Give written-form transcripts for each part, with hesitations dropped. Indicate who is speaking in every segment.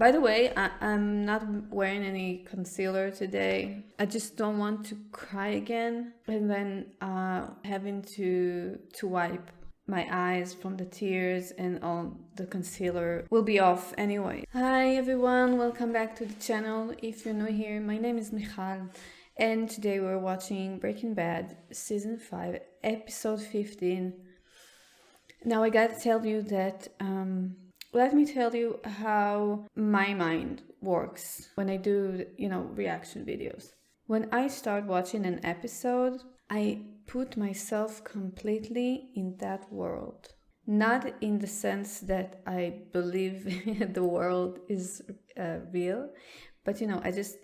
Speaker 1: By the way, I'm not wearing any concealer today. I just don't want to cry again, and then having to wipe my eyes from the tears, and all the concealer will be off anyway. Hi everyone, welcome back to the channel. If you're new here, my name is Michal, and today we're watching Breaking Bad season 5 episode 15. Now I gotta tell you that let me tell you how my mind works when I do, reaction videos. When I start watching an episode, I put myself completely in that world. Not in the sense that I believe the world is real, but I just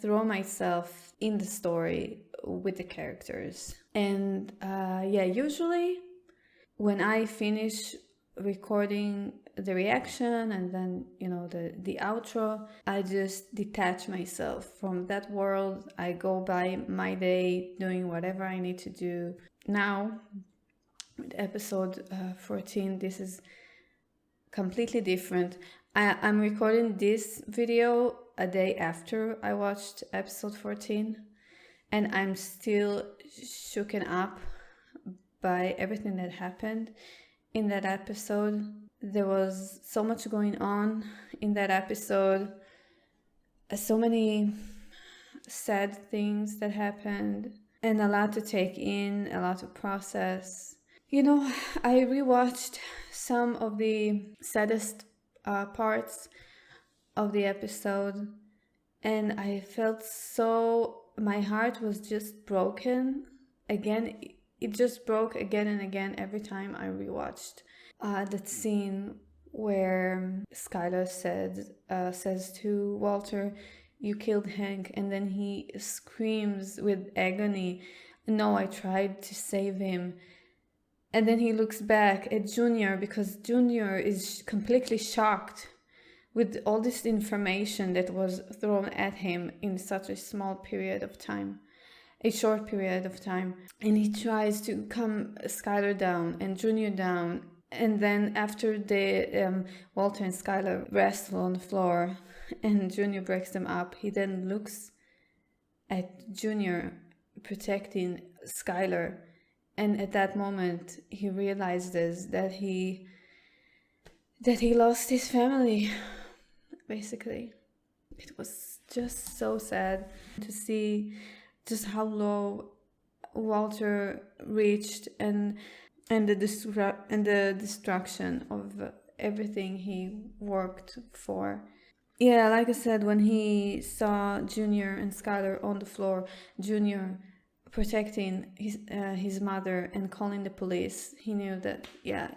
Speaker 1: throw myself in the story with the characters. And usually when I finish recording the reaction and then the outro, I just detach myself from that world. I go by my day doing whatever I need to do. Now with episode 14, this is completely different. I'm recording this video a day after I watched episode 14, and I'm still shooken up by everything that happened in that episode. There was so much going on in that episode, so many sad things that happened, and a lot to take in, a lot to process. I rewatched some of the saddest parts of the episode, and I felt my heart was just broken again. It just broke again and again every time I rewatched that scene where Skylar says to Walter, "You killed Hank," and then he screams with agony, "No, I tried to save him." And then he looks back at Junior, because Junior is completely shocked with all this information that was thrown at him in such a short period of time. And he tries to calm Skylar down and Junior down. And then after Walter and Skylar wrestle on the floor and Junior breaks them up, he then looks at Junior protecting Skylar. And at that moment, he realizes that he lost his family, basically. It was just so sad to see just how low Walter reached, and the destruction of everything he worked for. Yeah, like I said, when he saw Junior and Skylar on the floor, Junior protecting his mother and calling the police, he knew that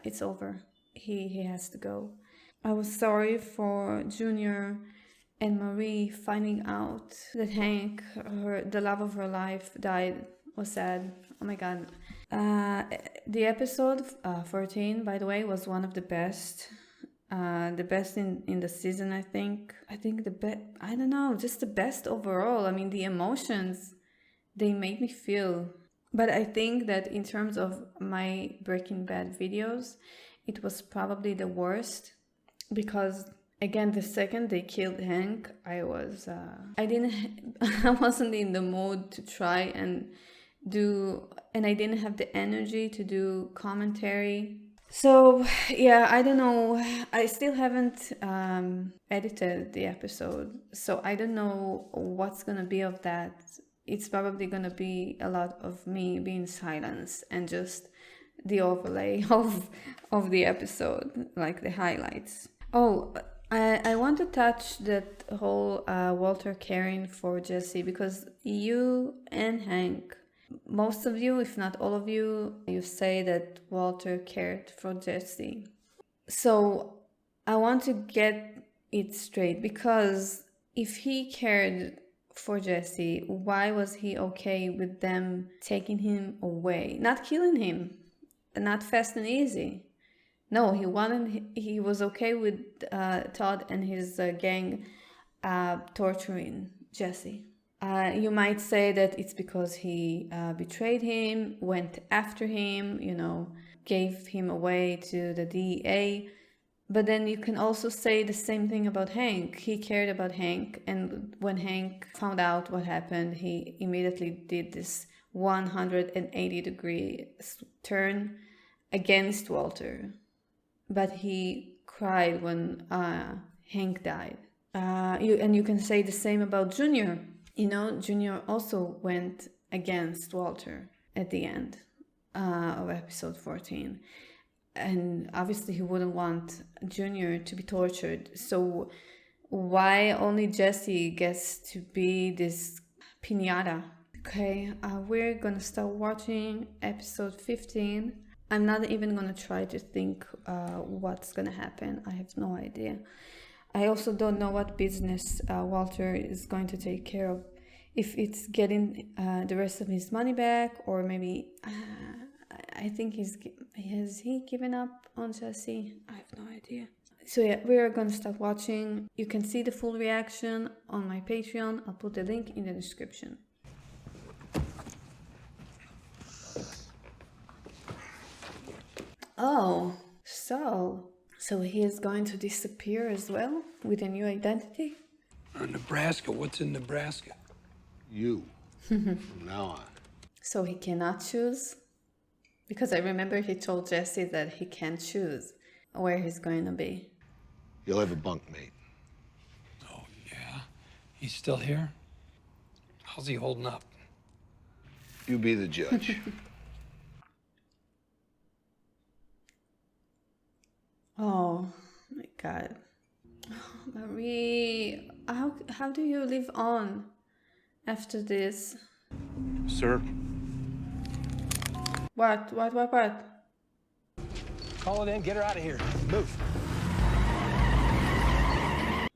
Speaker 1: it's over. He has to go. I was sorry for Junior and Marie finding out that Hank, the love of her life, died. Was sad. Oh my god. The episode 14, by the way, was one of the best. The best in the season, I think. The best. I don't know, just the best overall. I mean, the emotions they made me feel. But I think that in terms of my Breaking Bad videos, it was probably the worst, because again, the second they killed Hank, I wasn't in the mood to try and I didn't have the energy to do commentary. So yeah, I don't know. I still haven't edited the episode, so I don't know what's gonna be of that. It's probably gonna be a lot of me being silent and just the overlay of the episode, like the highlights. Oh, I want to touch that whole Walter caring for Jesse, because you and Hank, most of you, if not all of you, you say that Walter cared for Jesse. So I want to get it straight, because if he cared for Jesse, why was he okay with them taking him away? Not killing him, not fast and easy. No, he was okay with Todd and his gang torturing Jesse. You might say that it's because he betrayed him, went after him, gave him away to the DEA. But then you can also say the same thing about Hank. He cared about Hank, and when Hank found out what happened, he immediately did this 180-degree turn against Walter. But he cried when Hank died. You can say the same about Junior. Junior also went against Walter at the end of episode 14. And obviously he wouldn't want Junior to be tortured. So why only Jesse gets to be this piñata? Okay, we're gonna start watching episode 15. I'm not even gonna try to think what's gonna happen. I have no idea. I also don't know what business Walter is going to take care of. If it's getting the rest of his money back, or maybe I think has he given up on Jesse? I have no idea. So yeah, we are gonna start watching. You can see the full reaction on my Patreon. I'll put the link in the description. Oh, so he is going to disappear as well with a new identity?
Speaker 2: Nebraska, what's in Nebraska?
Speaker 3: You. From now on.
Speaker 1: So he cannot choose? Because I remember he told Jesse that he can't choose where he's going to be.
Speaker 3: You'll have a bunkmate.
Speaker 2: Oh, yeah? He's still here? How's he holding up?
Speaker 3: You be the judge.
Speaker 1: Oh my God. Marie, how do you live on after this?
Speaker 4: Sir?
Speaker 1: What?
Speaker 4: Call it in, get her out of here. Move.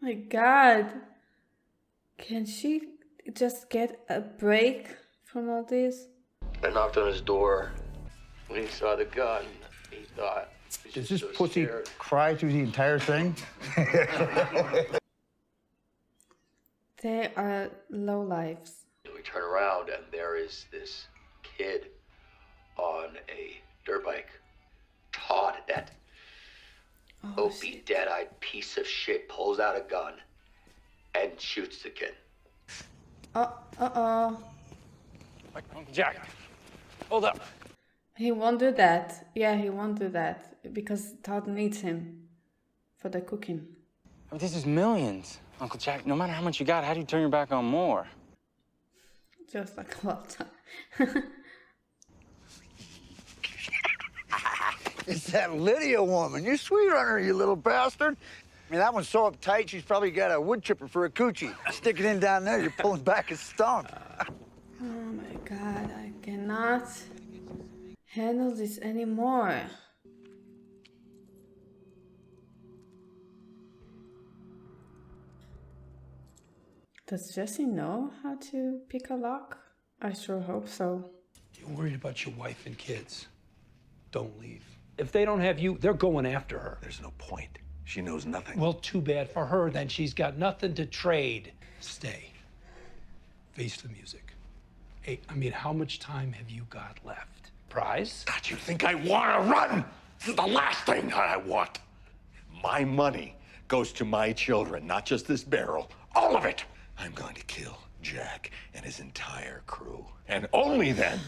Speaker 1: My God. Can she just get a break from all this?
Speaker 5: I knocked on his door. When he saw the gun, he thought...
Speaker 6: Does this pussy cry through the entire thing?
Speaker 1: They are low lives.
Speaker 5: We turn around and there is this kid on a dirt bike. Todd, that obese, dead-eyed piece of shit, pulls out a gun and shoots the kid.
Speaker 1: Uh-oh.
Speaker 4: Uncle Jack, hold up.
Speaker 1: He won't do that. Yeah, he won't do that because Todd needs him for the cooking.
Speaker 7: Oh, this is millions. Uncle Jack, no matter how much you got, how do you turn your back on more?
Speaker 1: Just like Walt.
Speaker 6: It's that Lydia woman. You sweet on her, you little bastard. I mean, that one's so uptight, she's probably got a wood chipper for a coochie. Stick it in down there, you're pulling back a stump.
Speaker 1: Oh my God, I cannot handle this anymore. Does Jesse know how to pick a lock? I sure hope so.
Speaker 2: You're worried about your wife and kids. Don't leave. If they don't have you, they're going after her.
Speaker 4: There's no point. She knows nothing.
Speaker 2: Well, too bad for her, then. She's got nothing to trade. Stay. Face the music. Hey, how much time have you got left? Prize?
Speaker 4: God, you think I want to run? This is the last thing I want. My money goes to my children, not just this barrel. All of it. I'm going to kill Jack and his entire crew. And only then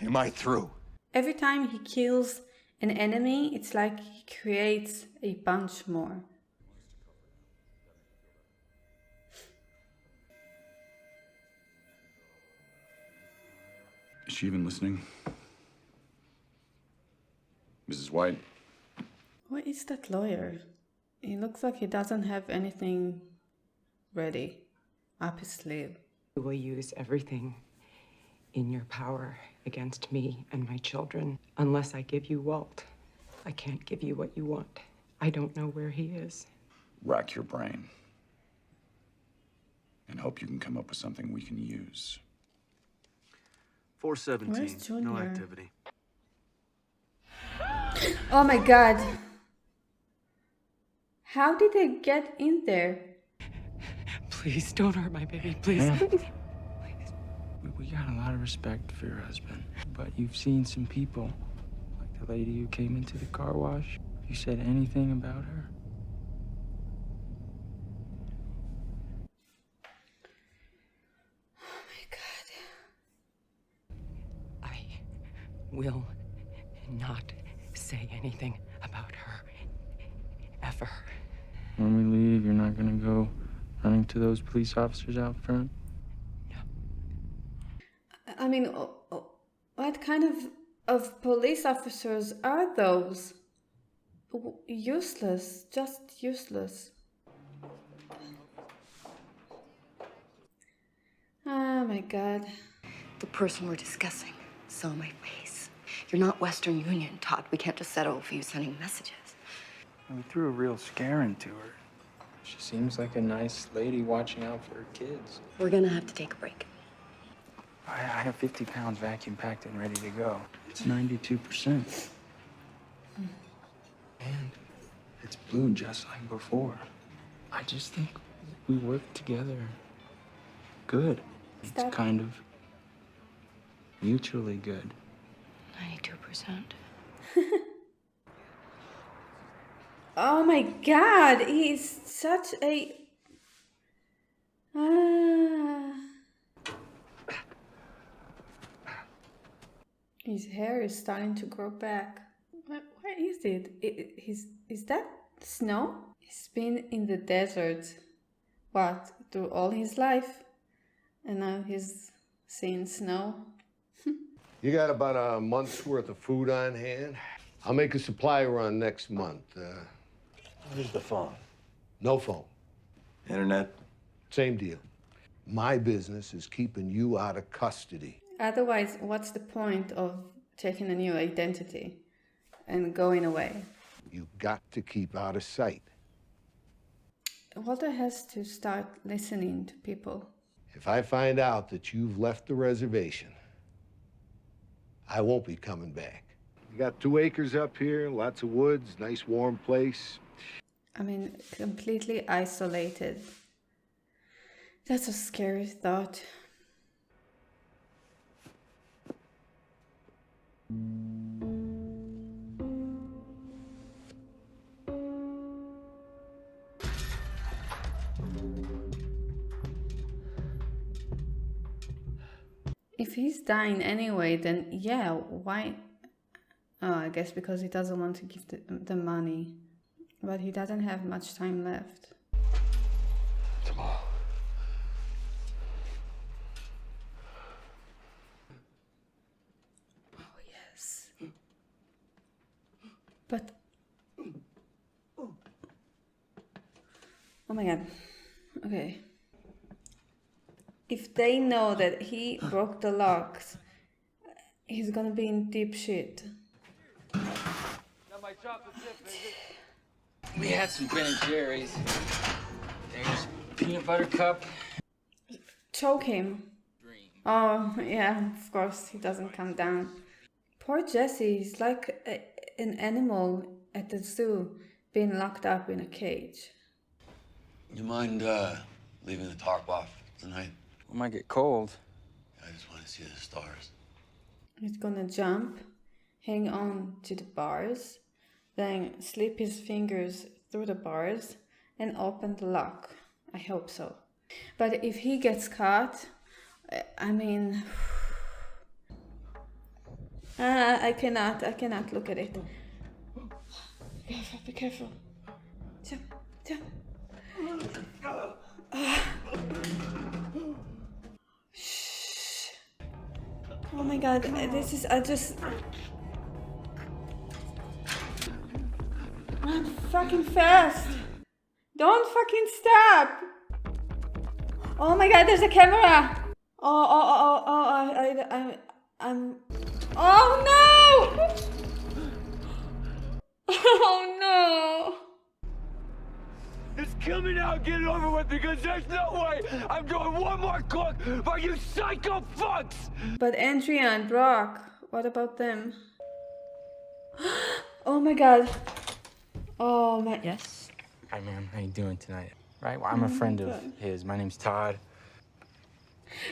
Speaker 4: am I through.
Speaker 1: Every time he kills an enemy, it's like he creates a bunch more.
Speaker 8: Is she even listening? Mrs. White?
Speaker 1: What is that lawyer? He looks like he doesn't have anything ready up his sleeve.
Speaker 9: You will use everything in your power against me and my children. Unless I give you Walt, I can't give you what you want. I don't know where he is.
Speaker 8: Rack your brain. And hope you can come up with something we can use.
Speaker 1: 417. Where's Junior?
Speaker 10: No activity.
Speaker 1: Oh my God. How did they get in there?
Speaker 9: Please don't hurt my baby, please.
Speaker 7: Yeah.
Speaker 9: Please.
Speaker 7: We got a lot of respect for your husband, but you've seen some people, like the lady who came into the car wash. You said anything about her?
Speaker 1: Oh my God.
Speaker 9: I will not say anything about her. Ever.
Speaker 7: When we leave, you're not gonna go running to those police officers out front?
Speaker 1: I mean, what kind of police officers are those? Useless, just useless. Oh my God.
Speaker 10: The person we're discussing saw my face. You're not Western Union, Todd. We can't just settle for you sending messages.
Speaker 7: We threw a real scare into her. She seems like a nice lady watching out for her kids.
Speaker 10: We're gonna have to take a break.
Speaker 7: I have 50 pounds vacuum packed and ready to go. It's 92%. And it's blue just like before. I just think we work together good. It's kind of mutually good.
Speaker 10: 92%.
Speaker 1: Oh my God, he's such a... His hair is starting to grow back. What is it? Is that snow? He's been in the desert, what, through all his life? And now he's seeing snow.
Speaker 3: You got about a month's worth of food on hand? I'll make a supply run next month.
Speaker 4: Where's the phone?
Speaker 3: No phone.
Speaker 4: Internet?
Speaker 3: Same deal. My business is keeping you out of custody.
Speaker 1: Otherwise, what's the point of taking a new identity and going away?
Speaker 3: You got to keep out of sight.
Speaker 1: Walter has to start listening to people.
Speaker 3: If I find out that you've left the reservation, I won't be coming back. You got 2 acres up here, lots of woods, nice warm place.
Speaker 1: I mean, completely isolated. That's a scary thought. If he's dying anyway, then yeah, why? Oh, I guess because he doesn't want to give the money. But he doesn't have much time left.
Speaker 4: Tomorrow.
Speaker 1: Oh, yes. But... Oh my God. Okay. If they know that he broke the locks, he's gonna be in deep shit.
Speaker 7: We had some Ben & Jerry's. There's peanut butter cup.
Speaker 1: Choke him. Oh, yeah, of course, he doesn't come down. Poor Jesse, he's like an animal at the zoo being locked up in a cage.
Speaker 11: You mind leaving the tarp off tonight?
Speaker 7: We might get cold.
Speaker 11: I just want to see the stars.
Speaker 1: He's gonna jump, hang on to the bars, then slip his fingers through the bars and open the lock. I hope so. But if he gets caught, I mean... I cannot look at it. Be careful. Jump. Shh. Oh my God, run fucking fast. Don't fucking stop. Oh my God, there's a camera. I'm... Oh no! Oh no!
Speaker 12: Just kill me now and get it over with, because there's no way I'm doing one more cook for you psycho fucks!
Speaker 1: But Andrea and Brock, what about them? Oh my God. Oh my...
Speaker 7: Yes? Hi, ma'am. How you doing tonight? Right? Well, I'm a friend of his. My name's Todd.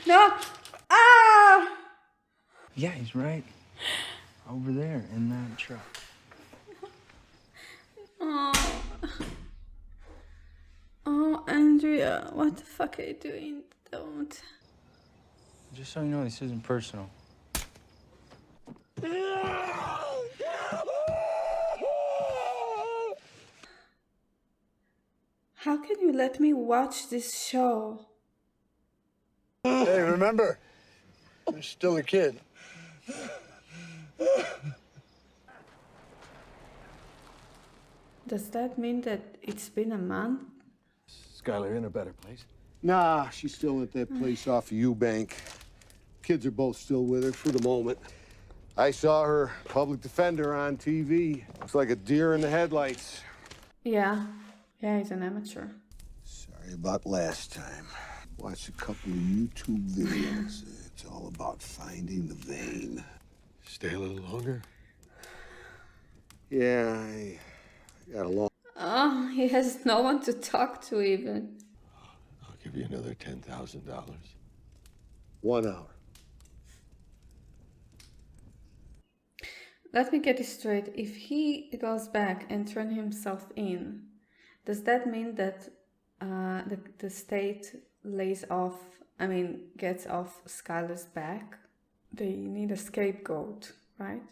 Speaker 1: No! Ah!
Speaker 7: Yeah, he's right over there in that truck.
Speaker 1: Andrea, what the fuck are you doing? Don't.
Speaker 7: Just so you know, this isn't personal.
Speaker 1: How can you let me watch this show?
Speaker 6: Hey, remember, you're still a kid.
Speaker 1: Does that mean that it's been a month?
Speaker 3: Skylar in a better place? Nah, she's still at that place off of Eubank. Kids are both still with her for the moment. I saw her public defender on TV. Looks like a deer in the headlights.
Speaker 1: Yeah, he's an amateur.
Speaker 3: Sorry about last time. Watched a couple of YouTube videos. It's all about finding the vein. Stay a little longer? Yeah, I got a long...
Speaker 1: Oh, he has no one to talk to even.
Speaker 3: I'll give you another $10,000. 1 hour.
Speaker 1: Let me get this straight. If he goes back and turns himself in, does that mean that the state gets off Skylar's back? They need a scapegoat, right?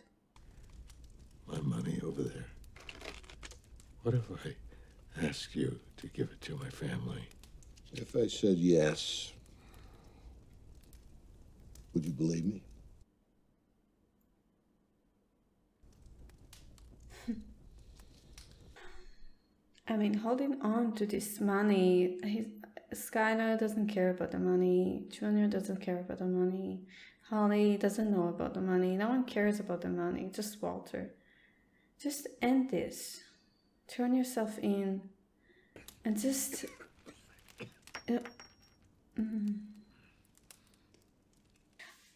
Speaker 3: My money over there. What if I ask you to give it to my family? If I said yes, would you believe me?
Speaker 1: I mean, holding on to this money, Skylar doesn't care about the money, Junior doesn't care about the money, Holly doesn't know about the money, no one cares about the money, just Walter. Just end this. Turn yourself in and just...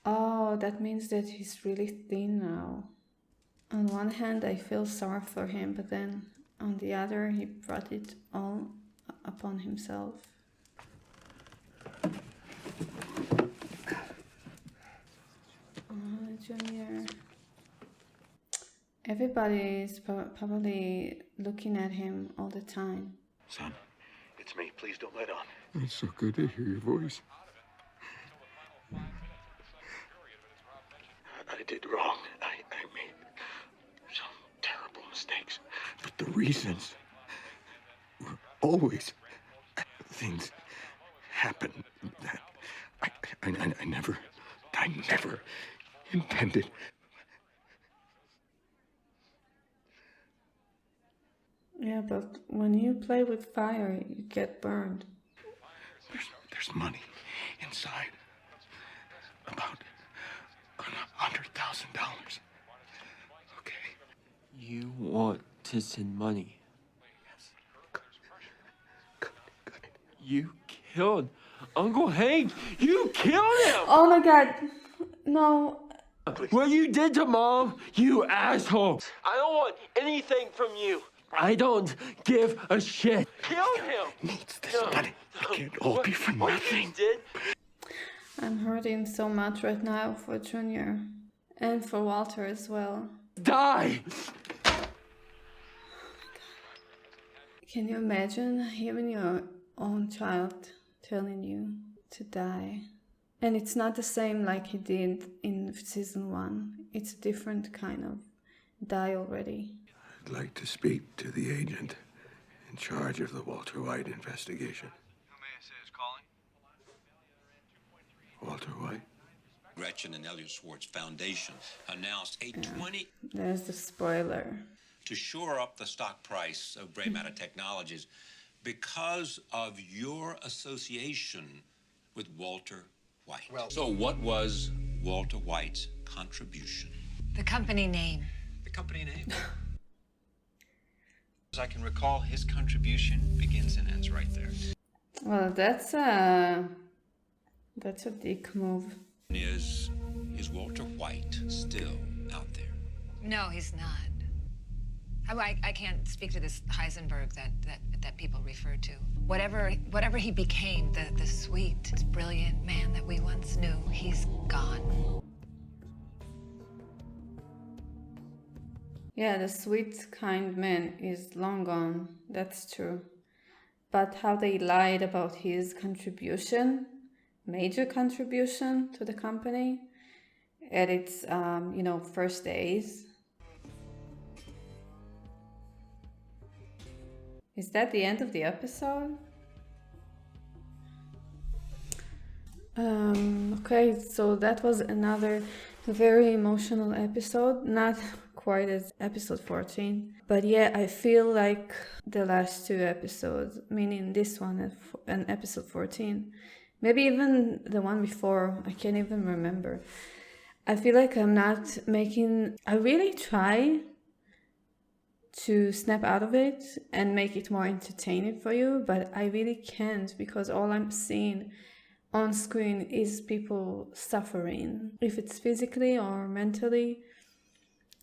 Speaker 1: Oh, that means that he's really thin now. On one hand, I feel sorry for him, but then on the other, he brought it all upon himself. Oh, Junior. Everybody is probably looking at him all the time.
Speaker 4: Son, it's me. Please don't let on.
Speaker 3: It's so good to hear your voice.
Speaker 4: I did wrong. I made some terrible mistakes. But the reasons were always things happen that I never intended.
Speaker 1: Yeah, but when you play with fire, you get burned.
Speaker 4: There's money inside. About $100,000. Okay.
Speaker 7: You want to send money?
Speaker 4: Yes. Good.
Speaker 7: You killed Uncle Hank! You killed him!
Speaker 1: Oh my god. No.
Speaker 7: What you did to Mom, you asshole! I don't want anything from you. I don't give a shit. Kill him!
Speaker 4: Needs this money. It can't all be for nothing.
Speaker 7: You did?
Speaker 1: I'm hurting so much right now for Junior. And for Walter as well.
Speaker 7: Die!
Speaker 1: Can you imagine even your own child telling you to die? And it's not the same like he did in season 1. It's a different kind of die already.
Speaker 3: I'd like to speak to the agent in charge of the Walter White investigation.
Speaker 13: Who may I say is calling?
Speaker 3: Walter White?
Speaker 14: Gretchen and Elliot Schwartz Foundation announced a 20...
Speaker 1: There's the spoiler.
Speaker 14: To shore up the stock price of Gray Matter Technologies because of your association with Walter White. So what was Walter White's contribution?
Speaker 15: The company name.
Speaker 13: The company name? As I can recall, his contribution begins and ends right there.
Speaker 1: Well, that's a dick move.
Speaker 14: Is Walter White still out there?
Speaker 15: No, he's not. I can't speak to this Heisenberg that people refer to. Whatever he became, the sweet, brilliant man that we once knew, he's gone.
Speaker 1: Yeah, the sweet, kind man is long gone. That's true. but how they lied about his contribution, major contribution to the company at its, first days. Is that the end of the episode? Okay, so that was another very emotional episode, not quite as episode 14, but yeah, I feel like the last two episodes, meaning this one and episode 14, maybe even the one before, I can't even remember. I feel like I'm not making, I really try to snap out of it and make it more entertaining for you, but I really can't, because all I'm seeing on screen is people suffering, if it's physically or mentally,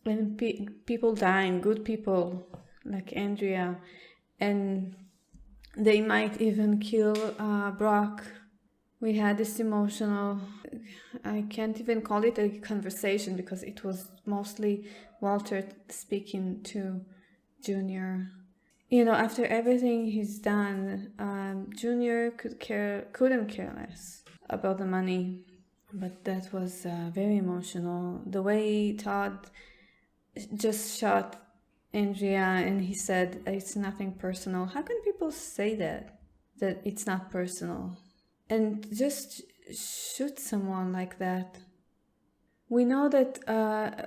Speaker 1: and people dying, good people like Andrea, and they might even kill Brock. We had this emotional, I can't even call it a conversation, because it was mostly Walter speaking to Junior. After everything he's done, Junior couldn't care less about the money. But that was very emotional. The way Todd just shot Andrea and he said it's nothing personal. How can people say that it's not personal? And just shoot someone like that. We know that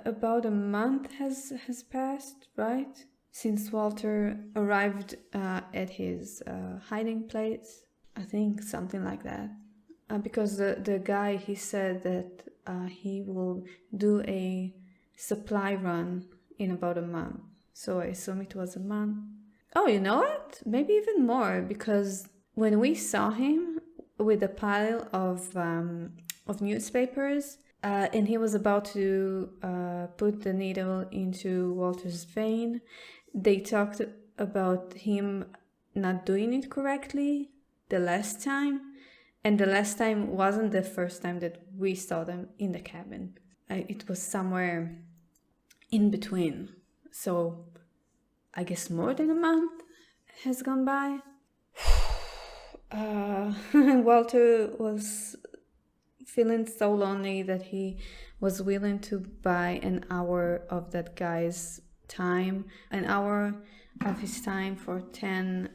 Speaker 1: about a month has passed, right? Since Walter arrived at his hiding place. I think something like that. Because the guy, he said that he will do a supply run in about a month. So I assume it was a month. Oh, you know what? Maybe even more, because when we saw him with a pile of newspapers, and he was about to put the needle into Walter's vein, they talked about him not doing it correctly the last time. And the last time wasn't the first time that we saw them in the cabin. It was somewhere in between. So I guess more than a month has gone by. Walter was feeling so lonely that he was willing to buy an hour of that guy's time, an hour of his time for 10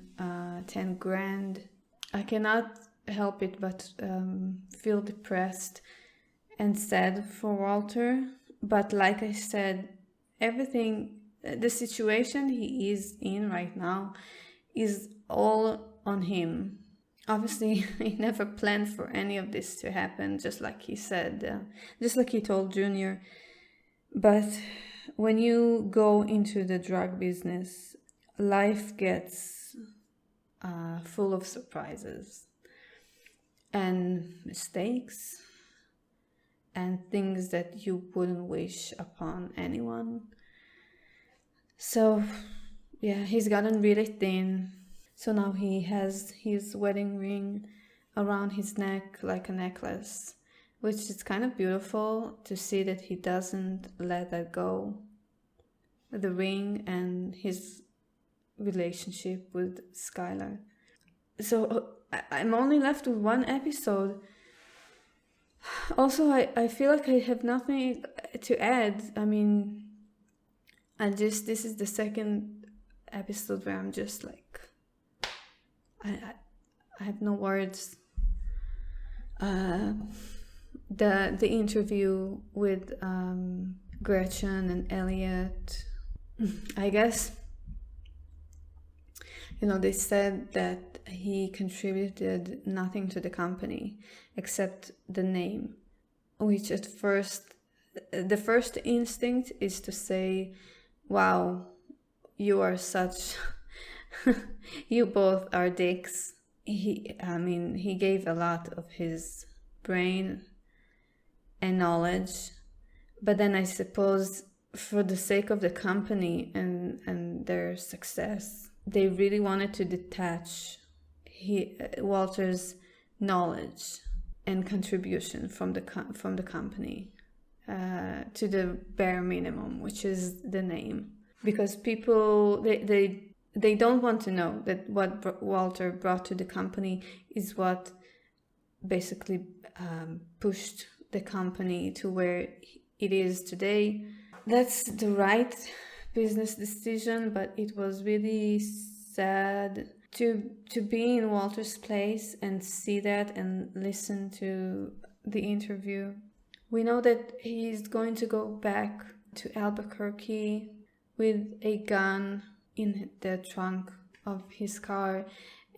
Speaker 1: grand. I cannot help it but feel depressed and sad for Walter. But like I said, everything, the situation he is in right now is all on him. Obviously, he never planned for any of this to happen, just like he said, just like he told Junior. But when you go into the drug business, life gets full of surprises and mistakes and things that you wouldn't wish upon anyone. So, yeah, he's gotten really thin. So now he has his wedding ring around his neck like a necklace, which is kind of beautiful to see that he doesn't let that go. The ring and his relationship with Skylar. So I'm only left with one episode. Also, I feel like I have nothing to add. I mean, this is the second episode where I'm just like, I have no words. The interview with Gretchen and Elliot, I guess, they said that he contributed nothing to the company except the name, which at first, the first instinct is to say, wow, you are such, you both are dicks. He gave a lot of his brain and knowledge, but then I suppose for the sake of the company and their success, they really wanted to detach Walter's knowledge and contribution from the company to the bare minimum, which is the name. Because people, they they don't want to know that what Walter brought to the company is what basically pushed the company to where it is today. That's the right business decision, but it was really sad to be in Walter's place and see that and listen to the interview. We know that he's going to go back to Albuquerque with a gun in the trunk of his car,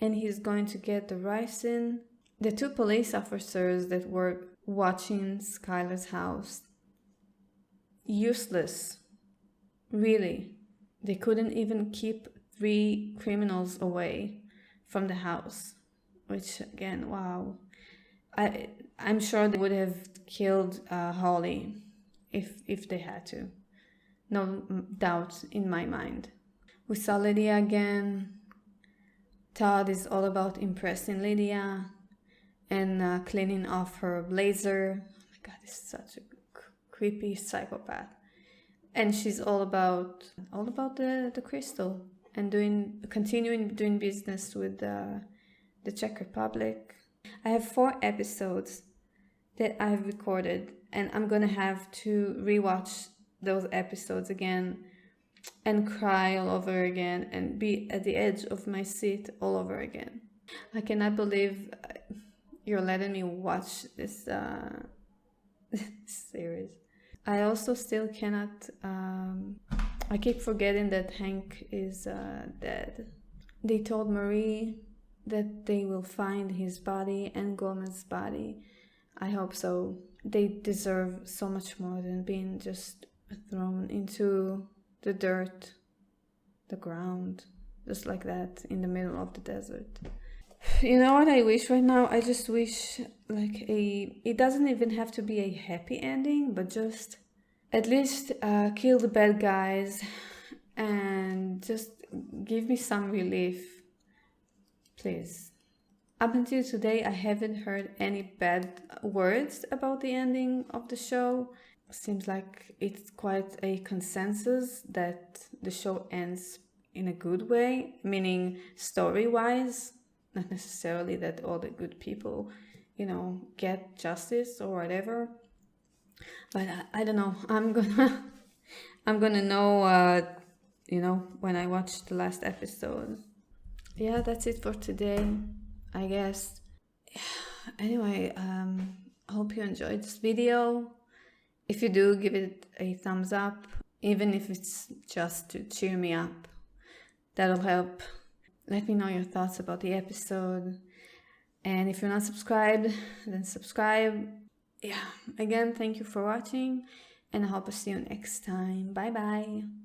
Speaker 1: and he's going to get the ricin. The two police officers that were watching Skylar's house, useless, really. They couldn't even keep 3 criminals away from the house, which again, wow. I'm sure they would have killed Holly if they had to. No doubt in my mind. We saw Lydia again. Todd is all about impressing Lydia and cleaning off her blazer. Oh my god, he's such a creepy psychopath. And she's all about the crystal and continuing doing business with the Czech Republic. I have 4 episodes that I've recorded, and I'm gonna have to rewatch those episodes again and cry all over again and be at the edge of my seat all over again. I cannot believe you're letting me watch this series. I also still cannot, I keep forgetting that Hank is dead. They told Marie that they will find his body and Gomez's body. I hope so. They deserve so much more than being just thrown into the dirt, the ground, just like that in the middle of the desert. You know what I wish right now? I just wish it doesn't even have to be a happy ending, but just at least kill the bad guys and just give me some relief. Please. Up until today, I haven't heard any bad words about the ending of the show. Seems like it's quite a consensus that the show ends in a good way, meaning story-wise, not necessarily that all the good people, get justice or whatever. But I don't know. I'm gonna know, when I watch the last episode. Yeah, that's it for today, I guess. Anyway, I hope you enjoyed this video. If you do, give it a thumbs up, even if it's just to cheer me up. That'll help. Let me know your thoughts about the episode. And if you're not subscribed, then subscribe. Yeah, again, thank you for watching, and I hope to see you next time. Bye bye.